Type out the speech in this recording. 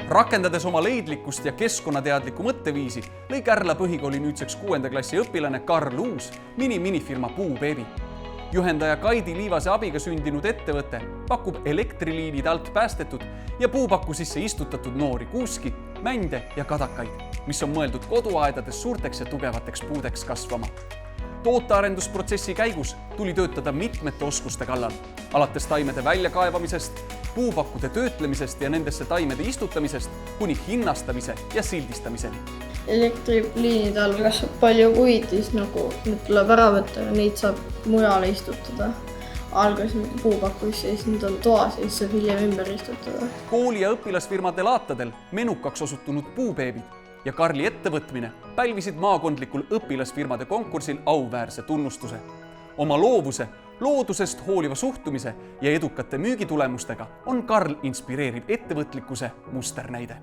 Rakendades oma leidlikkust ja keskkonnateadlikku mõtteviisi, lõi Kärla põhikooli nüüdseks 6. klassi õpilane Karl Uus minifirma Puubeebi. Juhendaja Kaidi Liivase abiga sündinud ettevõte pakub elektriliinide alt päästetud ja puupakku sisse istutatud noori kuuski, mände ja kadakaid, mis on mõeldud koduaedades suurteks ja tugevateks puudeks kasvama. Tootearendusprotsessi käigus tuli töötada mitmete oskuste kallal, alates taimede väljakaevamisest, puupakkude töötlemisest ja nendesse taimede istutamisest kuni hinnastamise ja sildistamiseni. Elektriliinide all kasvab palju puid, siis need tuleb ära võtta ja neid saab mujale istutada. Algasime puupakkuisse, siis nüüd on toas ja siis saab hiljem ümber istutada. Kooli- ja õpilasfirmade laatadel menukaks osutunud puubeebid ja Karli ettevõtmine pälvisid maakondlikul õpilasfirmade konkursil auväärse tunnustuse. Oma loovuse, loodusest hooliva suhtumise ja edukate müügitulemustega on Karl inspireeriv ettevõtlikkuse musternäide.